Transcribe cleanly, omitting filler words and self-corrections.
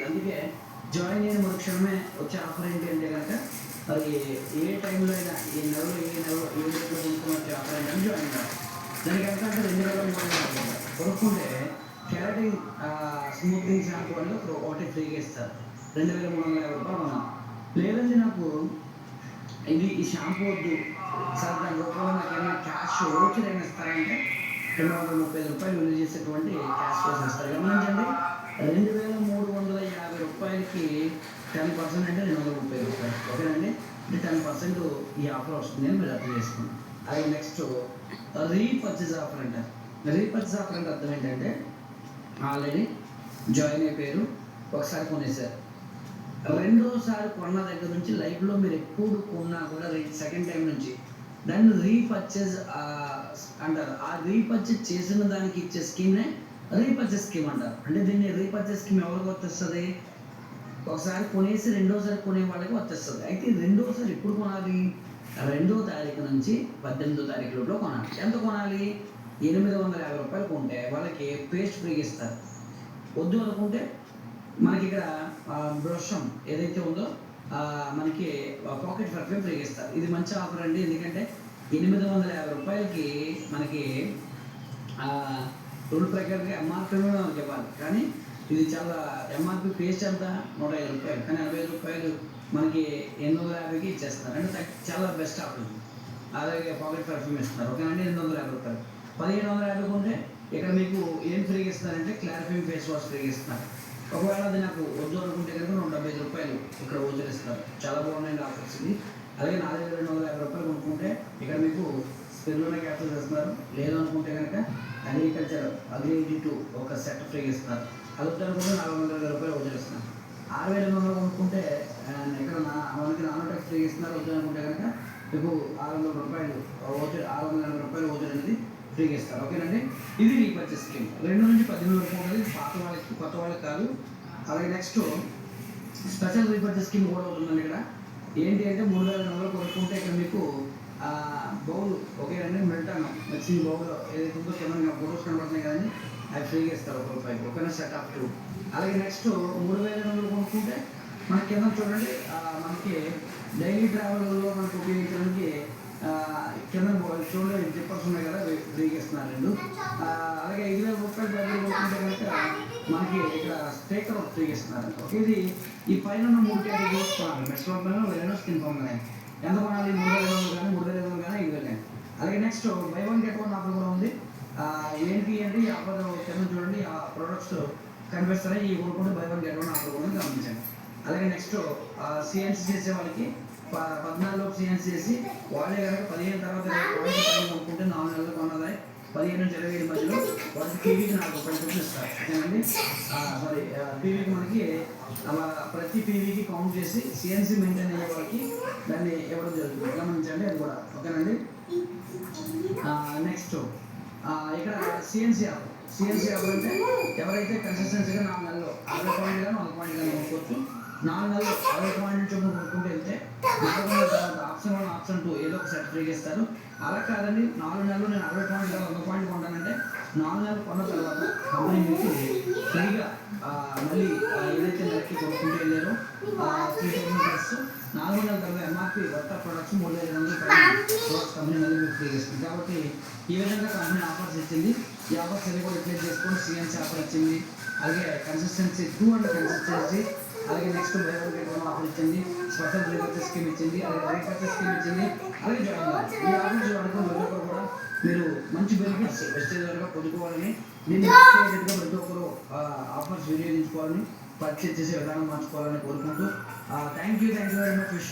అందుకే జాయిన్ అయిన మరుక్షణమే వచ్చే ఆఫర్ ఏంటి అంటే కనుక మరి ఏ టైంలో అయినా ఏ నెలలో ఏ డేట్లో కొనుక్కుని వచ్చే ఆఫర్ ఏంటంటే జాయిన్ కావాలి. దానికి ఎంత అంటే 2,300 కొనుక్కుంటే కెరాటిన్ స్మూతింగ్ షాంపూ అని ఒకటి ఫ్రీగా ఇస్తారు. 2,350 మనం లేదండి నాకు ఈ షాంపూ వద్దు సార్ దాని రూపంలో నాకు ఏమైనా క్యాష్ ఓచర్ ఏమైనా ఇస్తారంటే 235 విలువ చేసేటువంటి క్యాష్ కోసం ఇస్తారు. గమనించండి, 2,350 రూపాయలకి 10% అంటే 230 రూపాయలు. ఓకేనండి, అంటే 10% ఈ ఆఫర్ వస్తుంది అని మీరు అర్థం చేసుకోండి. అలాగే నెక్స్ట్ రీపర్చేజ్ ఆఫర్ అంటారు. రీపర్చేజ్ ఆఫర్ అంటే అర్థం ఏంటంటే ఆల్రెడీ జాయిన్ అయిపోయారు, ఒకసారి కొనేసారు, రెండోసారి కొన్న దగ్గర నుంచి లైఫ్లో మీరు ఎప్పుడు కొన్నా కూడా సెకండ్ టైం నుంచి దాన్ని రీపర్చేజ్ అంటారు. ఆ రీపర్చేజ్ చేసిన దానికి ఇచ్చే స్కీమ్నే రీపర్చేజ్ స్కీమ్ అంటారు. అంటే దీన్ని రీపర్చేజ్ స్కీమ్ ఎవరికి వర్తిస్తుంది? ఒకసారి కొనేసి రెండోసారి కొనే వాళ్ళకి వర్తిస్తుంది. అయితే రెండోసారి ఎప్పుడు కొనాలి? 2వ తారీఖు నుంచి 18వ తారీఖు లోపల కొనాలి. ఎంత కొనాలి? 850 రూపాయలు కొంటే వాళ్ళకి పేస్ట్ ఫ్రీగా ఇస్తారు. వద్దు అనుకుంటే మనకి ఇక్కడ బ్రషం ఏదైతే ఉందో మనకి పాకెట్ పర్ఫ్యూమ్ ఫ్రీగా ఇస్తారు. ఇది మంచి ఆఫర్ అండి, ఎందుకంటే 850 రూపాయలకి మనకి రూల్ ప్రకారంగా ఎంఆర్పీ మనకి ఇవ్వాలి, కానీ ఇది చాలా ఎంఆర్పీ పేస్ట్ అంతా 105 రూపాయలు, కానీ 65 రూపాయలు మనకి 850కి ఇచ్చేస్తారు. అంటే చాలా బెస్ట్ ఆఫర్. అలాగే పాకెట్ పర్ఫ్యూమ్ ఇస్తున్నారు. ఓకేనండి, 850 రూపాయలు. 1,750 ఉంటే ఇక్కడ మీకు ఏం ఫ్రీగా ఇస్తున్నారంటే క్లారిఫైయింగ్ ఫేస్ వాష్ ఫ్రీగా ఇస్తున్నారు. ఒకవేళ అది నాకు వద్దు అనుకుంటే కనుక 175 రూపాయలు ఇక్కడ వదిలిస్తారు. చాలా బాగున్నాయండి ఆఫర్స్ ఇది. అలాగే 4,250 రూపాయలు కొనుక్కుంటే ఇక్కడ మీకు స్పెల్లోనే క్యాప్చర్ చేస్తున్నారు. లేదు అనుకుంటే కనుక అగ్రి ఒక సెట్ ఫ్రీగా ఇస్తున్నారు. అది వద్దు అనుకుంటే 420 రూపాయలు వదిలేస్తున్నారు. 6,200 కొనుక్కుంటే ఇక్కడ మనకి నానోటెక్ ఫ్రీగా ఇస్తున్నారు. వద్దు అనుకుంటే కనుక మీకు 600 రూపాయలు 680 రూపాయలు వదిలి అనేది ఫ్రీగా ఇస్తారు. ఓకేనండి, ఇది రీపర్చేస్ స్కీమ్. 2 నుంచి 18 వరకు ఉంటుంది. పాత వాళ్ళకి కొత్త వాళ్ళకి కాదు. అలాగే నెక్స్ట్ స్పెషల్ రీపర్చేస్ స్కీమ్ కూడా ఉంటుందండి. ఇక్కడ ఏంటి అంటే 3,200 కొనుక్కుంటే ఇక్కడ మీకు బౌల్ ఓకేనండి, మిల్టన్ మిక్సింగ్ బౌల్ ఏదైతే ఉందో కింద ఫోటోస్ కనబడుతున్నాయి కదండి, అవి ఫ్రీగా ఇస్తారు ఒక రూపాయి. ఓకేనా, సెట్ ఆఫ్ 2. అలాగే నెక్స్ట్ 3,200 కొనుక్కుంటే మనకి కింద చూడండి, మనకి డైలీ ట్రావెల్లో మనకు ఉపయోగించడానికి కింద చూడండి జిప్పర్స్ ఉన్నాయి కదా, ఫ్రీగా ఇస్తున్నారు 2. అలాగే 5,000 రూపాయలు బయట కొనుక్కుంటే కనుక మనకి ఇక్కడ స్పీకర్ ఫ్రీగా ఇస్తున్నారు. ఓకే, ఇది ఈ పైన 3 కేటగిరీస్ కొనాలి. మెస్ట్ పైన వేరే స్కిన్ ఫోన్ కానీ ఎంత కొనాలి? 3,200 కానీ 3,500 కానీ 5,000 కానీ. అలాగే నెక్స్ట్ బై 1 గెట్ 1 ఆఫర్ కూడా ఉంది. ఏంటి అంటే ఈ ఆఫర్ కింద చూడండి, ఆ ప్రొడక్ట్స్ కనిపిస్తున్నాయి. ఈ కొనుక్కుంటే బై 1 గెట్ 1 ఆఫర్ కూడా గమనించండి. అలాగే నెక్స్ట్ సిఎన్సీ చేసే వాళ్ళకి 14 సిఎన్సీ చేసి వాళ్ళే కనుక 15 తర్వాత కొనుక్కుంటే 4 నెలలు కొన్నది 15 నుంచి 27 మధ్యలో వాళ్ళకి టీవీకి 4 రూపాయలు ఇస్తారు. ఓకేనండి, సారీ టీవీకి మనకి అలా ప్రతి టీవీకి కౌంట్ చేసి సిఎన్సీ మెయింటైన్ అయ్యే వాళ్ళకి దాన్ని ఇవ్వడం జరుగుతుంది. గమనించండి అది కూడా. ఓకేనండి, నెక్స్ట్ ఇక్కడ సిఎన్సీ ఆఫర్ అంటే ఎవరైతే కన్సిస్టెన్సీగా 4 నెలలు 60 పాయింట్లు కానీ 100 పాయింట్లు కానీ కొనుక్కోవచ్చు. 4 నెలలు 60 పాయింట్ నుంచి కొనుక్కుంటే వెళ్తే 4 నెలల తర్వాత ఆప్షన్ 1 ఆప్షన్ 2 ఏదో ఒక సెట్ ఫ్రీగా ఇస్తారు. అలా కాదండి, 4 నెలలు నేను 60 పాయింట్లు 100 పాయింట్లు కొంటానంటే 4 నెలలు కొన్న తర్వాత కంపెనీ మీకు ఫ్రీగా మళ్ళీ ఏదైతే నెలకి కొనుక్కుంటే వెళ్ళారో 3,000 ప్లస్ 4 నెలల తర్వాత ఎంఆర్పీ వర్త ప్రొడక్ట్స్ 3,500 ప్రొడక్ట్స్ కంపెనీ మళ్ళీ మీకు ఫ్రీగా ఇస్తుంది. కాబట్టి ఈ విధంగా కంపెనీ ఆఫర్స్ ఇచ్చింది. ఈ ఆఫర్స్ అన్ని కూడా రిప్లేస్ చేసుకొని సిఎన్సీ ఆఫర్ ఇచ్చింది. అలాగే కన్సిస్టెన్సీ 2 అండ్ కన్సిస్టెన్సీ, అలాగే నెక్స్ట్ బై 1 గెట్ 1 ఆఫర్ ఇచ్చింది. స్పెషల్ రీపర్చేస్ స్కీమ్ ఇచ్చింది. అలాగే రీపర్చేస్ స్కీమ్ ఇచ్చింది. అలాగే జాయిన్ అవ్వాలి. ఈ ఆఫర్స్ వాడుకున్న ప్రతి ఒక్కరు కూడా మీరు మంచి బెనిఫిట్స్ వెస్టేజ్ వరకు పొందుకోవాలని, దీన్ని ప్రతి ఒక్కరు ఆఫర్స్ వినియోగించుకోవాలని, పర్చేజ్ చేసే విధానం మార్చుకోవాలని కోరుకుంటూ thank you very much. Wish